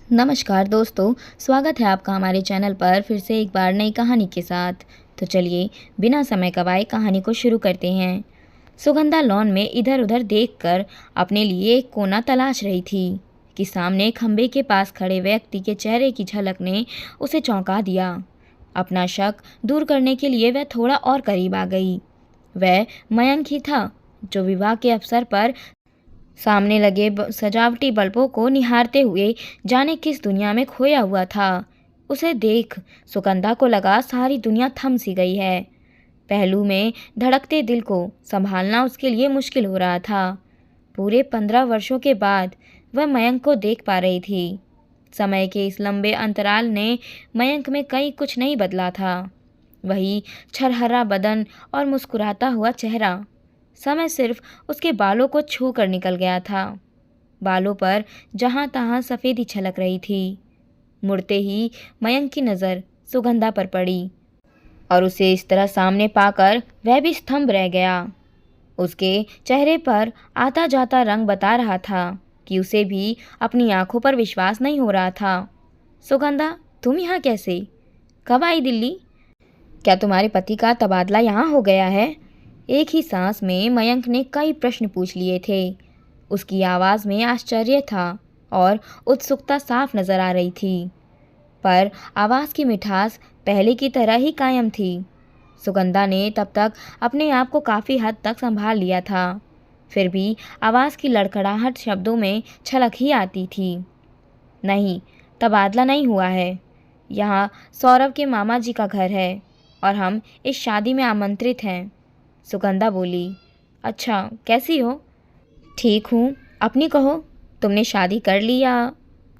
नमस्कार दोस्तों, स्वागत है आपका हमारे चैनल पर फिर से एक बार नई कहानी के साथ। तो चलिए बिना समय गवाए कहानी को शुरू करते हैं। सुगंधा लॉन में इधर उधर देखकर अपने लिए एक कोना तलाश रही थी कि सामने खंबे के पास खड़े व्यक्ति के चेहरे की झलक ने उसे चौंका दिया। अपना शक दूर करने के लिए वह थोड़ा और करीब आ गई। वह मयंक ही था जो विवाह के अवसर पर सामने लगे सजावटी बल्बों को निहारते हुए जाने किस दुनिया में खोया हुआ था। उसे देख सुगंधा को लगा सारी दुनिया थम सी गई है। पहलू में धड़कते दिल को संभालना उसके लिए मुश्किल हो रहा था। पूरे 15 वर्षों के बाद वह मयंक को देख पा रही थी। समय के इस लंबे अंतराल ने मयंक में कई कुछ नहीं बदला था। वही छरहरा बदन और मुस्कुराता हुआ चेहरा। समय सिर्फ उसके बालों को छू कर निकल गया था। बालों पर जहाँ तहाँ सफ़ेदी छलक रही थी। मुड़ते ही मयंक की नज़र सुगंधा पर पड़ी और उसे इस तरह सामने पाकर वह भी स्तंभ रह गया। उसके चेहरे पर आता जाता रंग बता रहा था कि उसे भी अपनी आंखों पर विश्वास नहीं हो रहा था। सुगंधा, तुम यहाँ कैसे? कब आई दिल्ली? क्या तुम्हारे पति का तबादला यहाँ हो गया है? एक ही सांस में मयंक ने कई प्रश्न पूछ लिए थे। उसकी आवाज़ में आश्चर्य था और उत्सुकता साफ नजर आ रही थी, पर आवाज़ की मिठास पहले की तरह ही कायम थी। सुगंधा ने तब तक अपने आप को काफ़ी हद तक संभाल लिया था, फिर भी आवाज़ की लड़खड़ाहट शब्दों में छलक ही आती थी। नहीं, तबादला नहीं हुआ है। यहाँ सौरभ के मामा जी का घर है और हम इस शादी में आमंत्रित हैं। सुगंधा बोली। अच्छा, कैसी हो? ठीक हूँ, अपनी कहो। तुमने शादी कर ली या?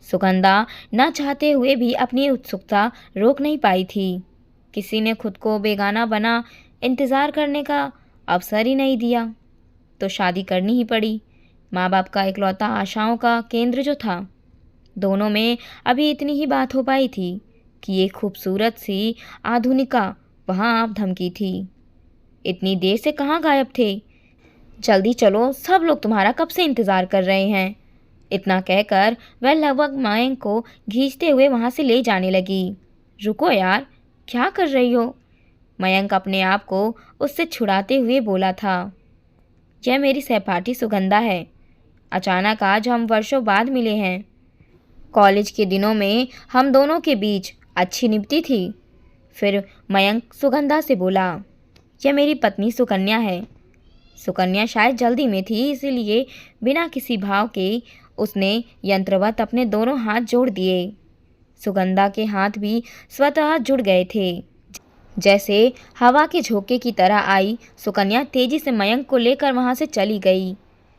सुगंधा न चाहते हुए भी अपनी उत्सुकता रोक नहीं पाई थी। किसी ने खुद को बेगाना बना इंतज़ार करने का अवसर ही नहीं दिया, तो शादी करनी ही पड़ी। माँ बाप का इकलौता आशाओं का केंद्र जो था। दोनों में अभी इतनी ही बात हो पाई थी कि एक खूबसूरत सी आधुनिका वहाँ आप धमकी थी। इतनी देर से कहाँ गायब थे? जल्दी चलो, सब लोग तुम्हारा कब से इंतज़ार कर रहे हैं। इतना कहकर वह लगभग मयंक को खींचते हुए वहाँ से ले जाने लगी। रुको यार, क्या कर रही हो? मयंक अपने आप को उससे छुड़ाते हुए बोला था। यह मेरी सहपाठी सुगंधा है। अचानक आज हम वर्षों बाद मिले हैं। कॉलेज के दिनों में हम दोनों के बीच अच्छी निभती थी। फिर मयंक सुगंधा से बोला, यह मेरी पत्नी सुकन्या है। सुकन्या शायद जल्दी में थी, इसीलिए बिना किसी भाव के उसने यंत्रवत अपने दोनों हाथ जोड़ दिए। सुगंधा के हाथ भी स्वतः जुड़ गए थे। जैसे हवा के झोंके की तरह आई सुकन्या तेजी से मयंक को लेकर वहाँ से चली गई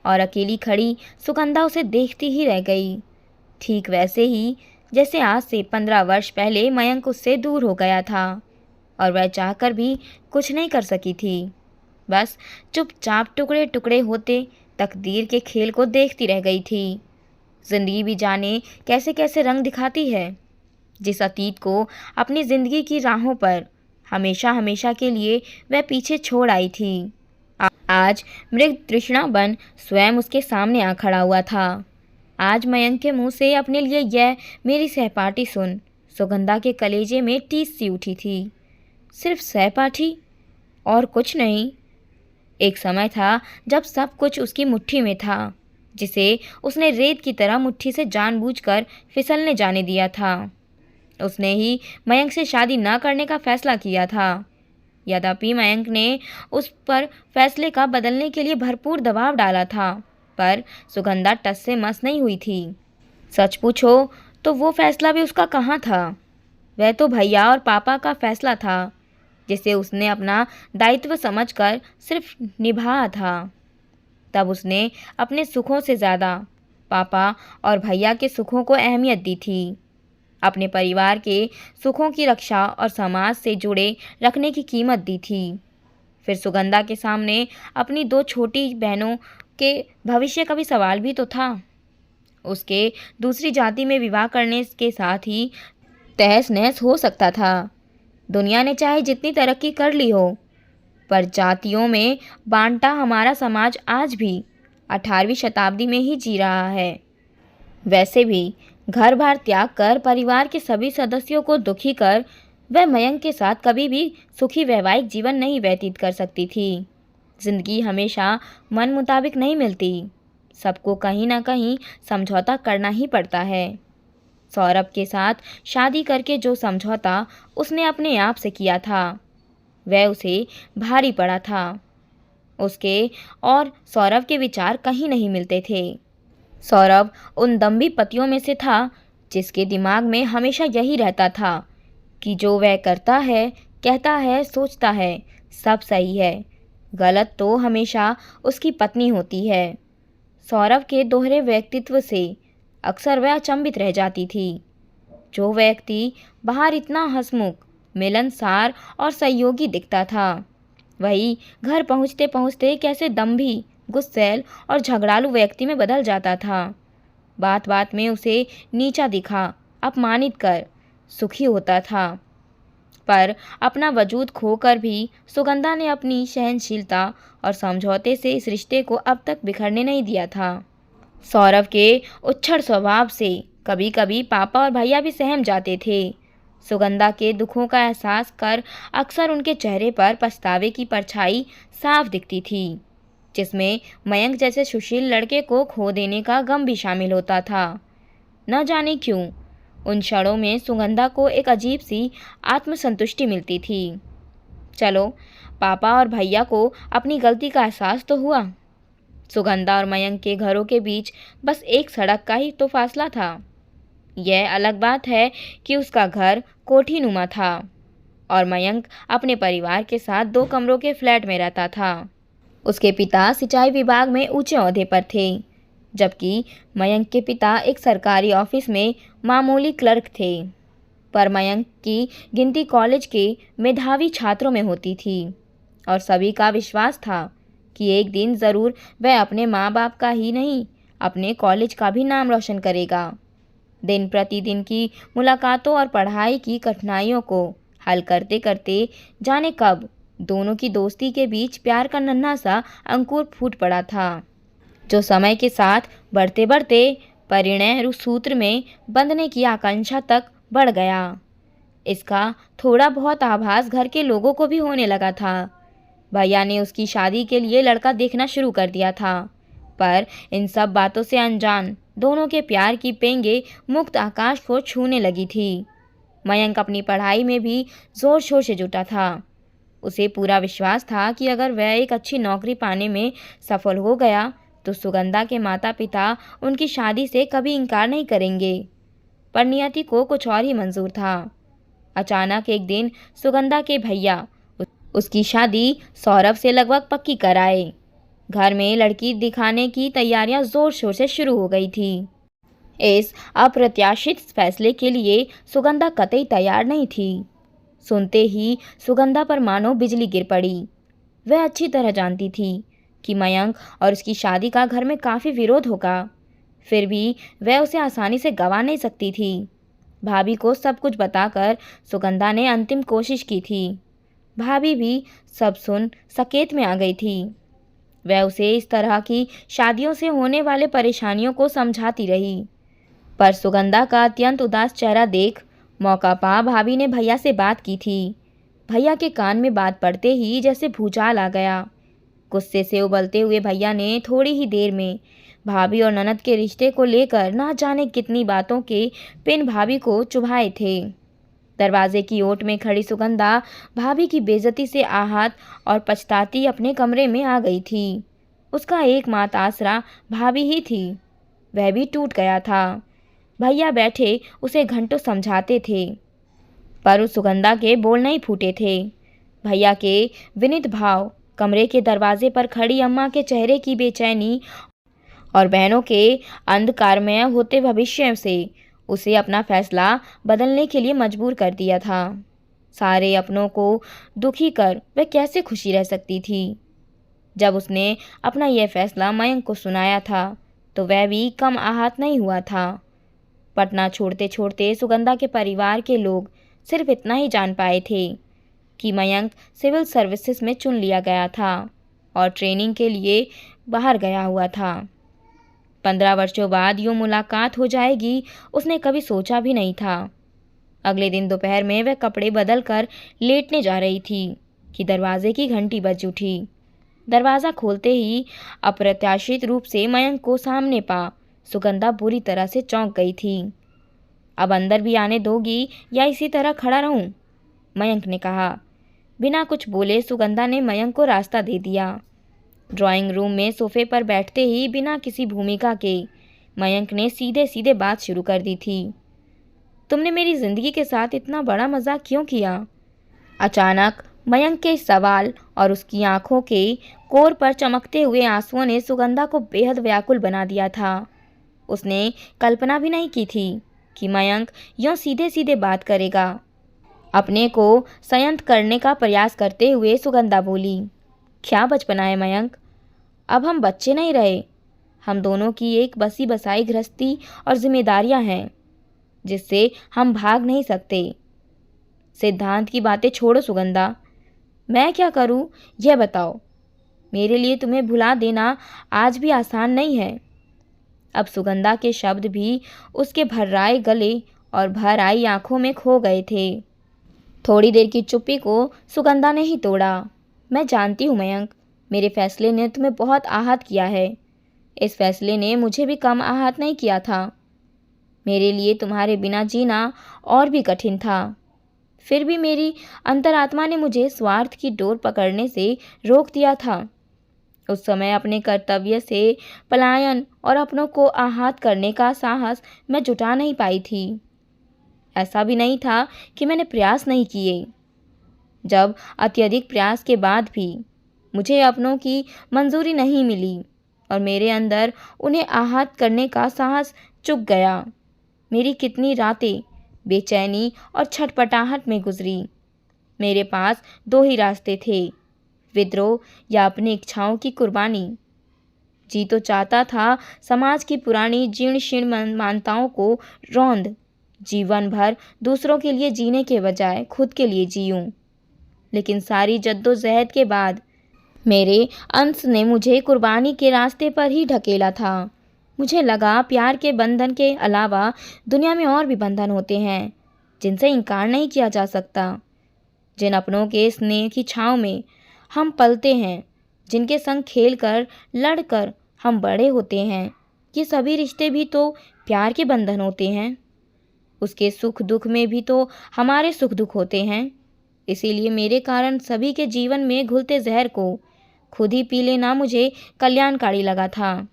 और अकेली खड़ी सुगंधा उसे देखती ही रह गई। ठीक वैसे ही जैसे आज से 15 वर्ष पहले मयंक उससे दूर हो गया था और वह चाहकर भी कुछ नहीं कर सकी थी। बस चुपचाप टुकड़े टुकड़े होते तकदीर के खेल को देखती रह गई थी। जिंदगी भी जाने कैसे कैसे रंग दिखाती है। जिस अतीत को अपनी जिंदगी की राहों पर हमेशा हमेशा के लिए वह पीछे छोड़ आई थी, आज मृग तृष्णा बन स्वयं उसके सामने आ खड़ा हुआ था। आज मयंक के मुंह से अपने लिए यह मेरी सहपाठी सुन सुगंधा के कलेजे में टीस सी उठी थी। सिर्फ सहपाठी और कुछ नहीं। एक समय था जब सब कुछ उसकी मुट्ठी में था, जिसे उसने रेत की तरह मुट्ठी से जानबूझकर फिसलने जाने दिया था। उसने ही मयंक से शादी न करने का फैसला किया था। यद्यपि मयंक ने उस पर फैसले का बदलने के लिए भरपूर दबाव डाला था, पर सुगंधा टस से मस नहीं हुई थी। सच पूछो तो वो फैसला भी उसका कहाँ था। वह तो भैया और पापा का फैसला था, जिसे उसने अपना दायित्व समझकर सिर्फ निभाया था। तब उसने अपने सुखों से ज़्यादा पापा और भैया के सुखों को अहमियत दी थी। अपने परिवार के सुखों की रक्षा और समाज से जुड़े रखने की कीमत दी थी। फिर सुगंधा के सामने अपनी 2 छोटी बहनों के भविष्य का भी सवाल भी तो था। उसके दूसरी जाति में विवाह करने के साथ ही तहस नहस हो सकता था। दुनिया ने चाहे जितनी तरक्की कर ली हो, पर जातियों में बांटा हमारा समाज आज भी 18वीं शताब्दी में ही जी रहा है। वैसे भी घर बार त्याग कर परिवार के सभी सदस्यों को दुखी कर वह मयंक के साथ कभी भी सुखी वैवाहिक जीवन नहीं व्यतीत कर सकती थी। जिंदगी हमेशा मन मुताबिक नहीं मिलती, सबको कहीं ना कहीं समझौता करना ही पड़ता है। सौरभ के साथ शादी करके जो समझौता उसने अपने आप से किया था वह उसे भारी पड़ा था। उसके और सौरभ के विचार कहीं नहीं मिलते थे। सौरभ उन दम्भी पतियों में से था जिसके दिमाग में हमेशा यही रहता था कि जो वह करता है, कहता है, सोचता है सब सही है, गलत तो हमेशा उसकी पत्नी होती है। सौरभ के दोहरे व्यक्तित्व से अक्सर वह अचंभित रह जाती थी। जो व्यक्ति बाहर इतना हंसमुख, मिलनसार और सहयोगी दिखता था, वही घर पहुंचते पहुंचते कैसे दम्भी, गुस्सैल और झगड़ालू व्यक्ति में बदल जाता था। बात बात में उसे नीचा दिखा, अपमानित कर सुखी होता था। पर अपना वजूद खोकर भी सुगंधा ने अपनी सहनशीलता और समझौते से इस रिश्ते को अब तक बिखरने नहीं दिया था। सौरभ के उच्छृंखल स्वभाव से कभी कभी पापा और भैया भी सहम जाते थे। सुगंधा के दुखों का एहसास कर अक्सर उनके चेहरे पर पछतावे की परछाई साफ दिखती थी, जिसमें मयंक जैसे सुशील लड़के को खो देने का गम भी शामिल होता था। न जाने क्यों उन क्षणों में सुगंधा को एक अजीब सी आत्मसंतुष्टि मिलती थी। चलो, पापा और भैया को अपनी गलती का एहसास तो हुआ। सुगंधा और मयंक के घरों के बीच बस एक सड़क का ही तो फासला था। यह अलग बात है कि उसका घर कोठीनुमा था और मयंक अपने परिवार के साथ 2 कमरों के फ्लैट में रहता था। उसके पिता सिंचाई विभाग में ऊंचे ओहदे पर थे, जबकि मयंक के पिता एक सरकारी ऑफिस में मामूली क्लर्क थे। पर मयंक की गिनती कॉलेज के मेधावी छात्रों में होती थी और सभी का विश्वास था कि एक दिन ज़रूर वह अपने माँ बाप का ही नहीं, अपने कॉलेज का भी नाम रोशन करेगा। दिन प्रतिदिन की मुलाकातों और पढ़ाई की कठिनाइयों को हल करते करते जाने कब दोनों की दोस्ती के बीच प्यार का नन्हा सा अंकुर फूट पड़ा था, जो समय के साथ बढ़ते बढ़ते परिणय सूत्र में बंधने की आकांक्षा तक बढ़ गया। इसका थोड़ा बहुत आभास घर के लोगों को भी होने लगा था। भैया ने उसकी शादी के लिए लड़का देखना शुरू कर दिया था, पर इन सब बातों से अनजान दोनों के प्यार की पेंगे मुक्त आकाश को छूने लगी थी। मयंक अपनी पढ़ाई में भी जोर शोर से जुटा था। उसे पूरा विश्वास था कि अगर वह एक अच्छी नौकरी पाने में सफल हो गया तो सुगंधा के माता पिता उनकी शादी से कभी इनकार नहीं करेंगे। पर नियति को कुछ और ही मंजूर था। अचानक एक दिन सुगंधा के भैया उसकी शादी सौरभ से लगभग पक्की कराए। घर में लड़की दिखाने की तैयारियां जोर शोर से शुरू हो गई थी। इस अप्रत्याशित फैसले के लिए सुगंधा कतई तैयार नहीं थी। सुनते ही सुगंधा पर मानो बिजली गिर पड़ी। वह अच्छी तरह जानती थी कि मयंक और उसकी शादी का घर में काफ़ी विरोध होगा, फिर भी वह उसे आसानी से गंवा नहीं सकती थी। भाभी को सब कुछ बताकर सुगंधा ने अंतिम कोशिश की थी। भाभी भी सब सुन सकेत में आ गई थी। वह उसे इस तरह की शादियों से होने वाले परेशानियों को समझाती रही, पर सुगंधा का अत्यंत उदास चेहरा देख मौका पा भाभी ने भैया से बात की थी। भैया के कान में बात पड़ते ही जैसे भूचाल आ गया। गुस्से से उबलते हुए भैया ने थोड़ी ही देर में भाभी और ननद के रिश्ते को लेकर ना जाने कितनी बातों के पिन भाभी को चुभाए थे। दरवाजे की ओट में खड़ी सुगंधा भाभी की बेइज्जती से आहत और पछताती अपने कमरे में आ गई थी। उसका एकमात्र आसरा भाभी ही थी, वह भी टूट गया था। भैया बैठे उसे घंटों समझाते थे, पर उस सुगंधा के बोल नहीं फूटे थे। भैया के विनीत भाव, कमरे के दरवाजे पर खड़ी अम्मा के चेहरे की बेचैनी और बहनों के अंधकारमय होते भविष्य से उसे अपना फैसला बदलने के लिए मजबूर कर दिया था। सारे अपनों को दुखी कर वह कैसे खुशी रह सकती थी। जब उसने अपना यह फैसला मयंक को सुनाया था तो वह भी कम आहत नहीं हुआ था। पटना छोड़ते छोड़ते सुगंधा के परिवार के लोग सिर्फ इतना ही जान पाए थे कि मयंक सिविल सर्विसेज में चुन लिया गया था और ट्रेनिंग के लिए बाहर गया हुआ था। 15 वर्षों बाद यूँ मुलाकात हो जाएगी, उसने कभी सोचा भी नहीं था। अगले दिन दोपहर में वह कपड़े बदल कर लेटने जा रही थी कि दरवाजे की घंटी बज उठी। दरवाज़ा खोलते ही अप्रत्याशित रूप से मयंक को सामने पा सुगंधा बुरी तरह से चौंक गई थी। अब अंदर भी आने दोगी या इसी तरह खड़ा रहूं? मयंक ने कहा। बिना कुछ बोले सुगंधा ने मयंक को रास्ता दे दिया। ड्राइंग रूम में सोफे पर बैठते ही बिना किसी भूमिका के मयंक ने सीधे सीधे बात शुरू कर दी थी। तुमने मेरी जिंदगी के साथ इतना बड़ा मजाक क्यों किया? अचानक मयंक के सवाल और उसकी आंखों के कोर पर चमकते हुए आंसुओं ने सुगंधा को बेहद व्याकुल बना दिया था। उसने कल्पना भी नहीं की थी कि मयंक यूँ सीधे सीधे बात करेगा। अपने को संयत करने का प्रयास करते हुए सुगंधा बोली, क्या बचपना है मयंक, अब हम बच्चे नहीं रहे। हम दोनों की एक बसी बसाई गृहस्थी और जिम्मेदारियां हैं जिससे हम भाग नहीं सकते। सिद्धांत की बातें छोड़ो सुगंधा, मैं क्या करूं यह बताओ। मेरे लिए तुम्हें भुला देना आज भी आसान नहीं है। अब सुगंधा के शब्द भी उसके भर्राए गले और भर आई आंखों में खो गए थे। थोड़ी देर की चुप्पी को सुगंधा ने ही तोड़ा। मैं जानती हूँ मयंक, मेरे फैसले ने तुम्हें बहुत आहत किया है। इस फैसले ने मुझे भी कम आहत नहीं किया था। मेरे लिए तुम्हारे बिना जीना और भी कठिन था। फिर भी मेरी अंतरात्मा ने मुझे स्वार्थ की डोर पकड़ने से रोक दिया था। उस समय अपने कर्तव्य से पलायन और अपनों को आहत करने का साहस मैं जुटा नहीं पाई थी। ऐसा भी नहीं था कि मैंने प्रयास नहीं किए। जब अत्यधिक प्रयास के बाद भी मुझे अपनों की मंजूरी नहीं मिली और मेरे अंदर उन्हें आहत करने का साहस चुक गया, मेरी कितनी रातें बेचैनी और छटपटाहट में गुजरी। मेरे पास दो ही रास्ते थे, विद्रोह या अपनी इच्छाओं की कुर्बानी। जी तो चाहता था समाज की पुरानी जीर्ण शीर्ण मान्यताओं को रौंद जीवन भर दूसरों के लिए जीने के बजाय खुद के लिए जीऊं। लेकिन सारी जद्दोजहद के बाद मेरे अंश ने मुझे कुर्बानी के रास्ते पर ही ढकेला था। मुझे लगा प्यार के बंधन के अलावा दुनिया में और भी बंधन होते हैं जिनसे इनकार नहीं किया जा सकता, जिन अपनों के स्नेह की छाँव में हम पलते हैं, जिनके संग खेलकर लड़कर हम बड़े होते हैं। ये सभी रिश्ते भी तो प्यार के बंधन होते हैं। उसके सुख दुख में भी तो हमारे सुख दुख होते हैं। इसीलिए मेरे कारण सभी के जीवन में घुलते जहर को खुद ही पी लेना मुझे कल्याणकारी लगा था।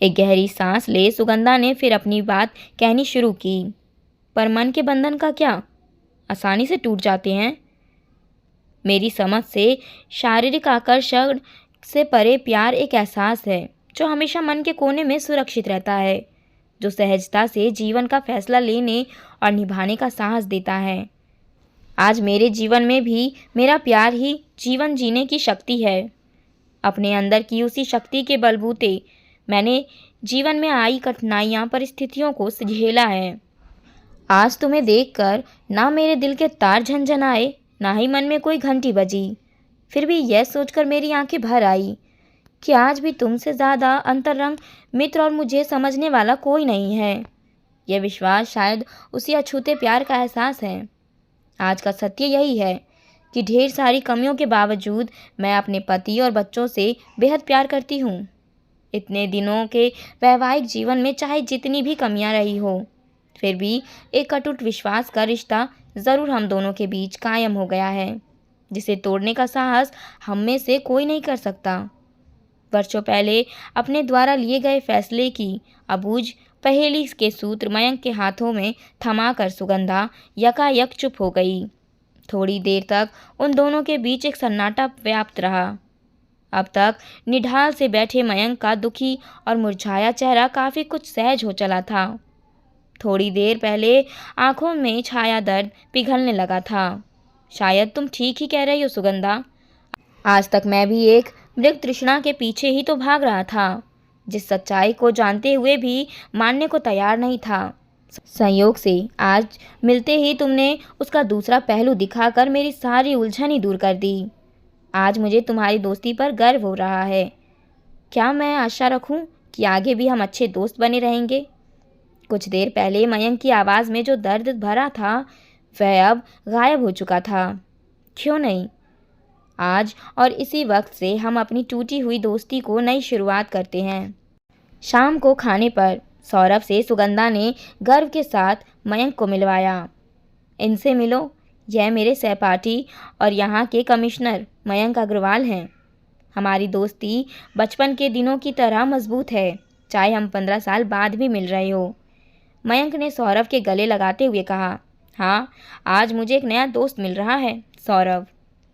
एक गहरी सांस ले सुगंधा ने फिर अपनी बात कहनी शुरू की। पर मन के बंधन का क्या, आसानी से टूट जाते हैं। मेरी समझ से शारीरिक आकर्षण से परे प्यार एक एहसास है जो हमेशा मन के कोने में सुरक्षित रहता है, जो सहजता से जीवन का फैसला लेने और निभाने का साहस देता है। आज मेरे जीवन में भी मेरा प्यार ही जीवन जीने की शक्ति है। अपने अंदर की उसी शक्ति के बलबूते मैंने जीवन में आई कठिनाइयाँ परिस्थितियों को झेला है। आज तुम्हें देखकर ना मेरे दिल के तार झनझनाए, ना ही मन में कोई घंटी बजी। फिर भी यह सोचकर मेरी आंखें भर आई कि आज भी तुमसे ज़्यादा अंतरंग मित्र और मुझे समझने वाला कोई नहीं है। यह विश्वास शायद उसी अछूते प्यार का एहसास है। आज का सत्य यही है कि ढेर सारी कमियों के बावजूद मैं अपने पति और बच्चों से बेहद प्यार करती हूँ। इतने दिनों के वैवाहिक जीवन में चाहे जितनी भी कमियां रही हो, फिर भी एक अटूट विश्वास का रिश्ता ज़रूर हम दोनों के बीच कायम हो गया है, जिसे तोड़ने का साहस हम में से कोई नहीं कर सकता। वर्षों पहले अपने द्वारा लिए गए फैसले की अबूझ पहेली के सूत्र मयंक के हाथों में थमाकर सुगंधा यकायक चुप हो गई। थोड़ी देर तक उन दोनों के बीच एक सन्नाटा व्याप्त रहा। अब तक निढाल से बैठे मयंक का दुखी और मुरझाया चेहरा काफ़ी कुछ सहज हो चला था। थोड़ी देर पहले आंखों में छाया दर्द पिघलने लगा था। शायद तुम ठीक ही कह रही हो सुगंधा। आज तक मैं भी एक मृग तृष्णा के पीछे ही तो भाग रहा था, जिस सच्चाई को जानते हुए भी मानने को तैयार नहीं था। संयोग से आज मिलते ही तुमने उसका दूसरा पहलू दिखाकर मेरी सारी उलझन ही दूर कर दी। आज मुझे तुम्हारी दोस्ती पर गर्व हो रहा है। क्या मैं आशा रखूं कि आगे भी हम अच्छे दोस्त बने रहेंगे। कुछ देर पहले मयंक की आवाज़ में जो दर्द भरा था वह अब गायब हो चुका था। क्यों नहीं, आज और इसी वक्त से हम अपनी टूटी हुई दोस्ती को नई शुरुआत करते हैं। शाम को खाने पर सौरभ से सुगंधा ने गर्व के साथ मयंक को मिलवाया। इनसे मिलो, यह मेरे सहपाठी और यहाँ के कमिश्नर मयंक अग्रवाल हैं। हमारी दोस्ती बचपन के दिनों की तरह मजबूत है, चाहे हम 15 साल बाद भी मिल रहे हो। मयंक ने सौरभ के गले लगाते हुए कहा। हाँ, आज मुझे एक नया दोस्त मिल रहा है सौरभ।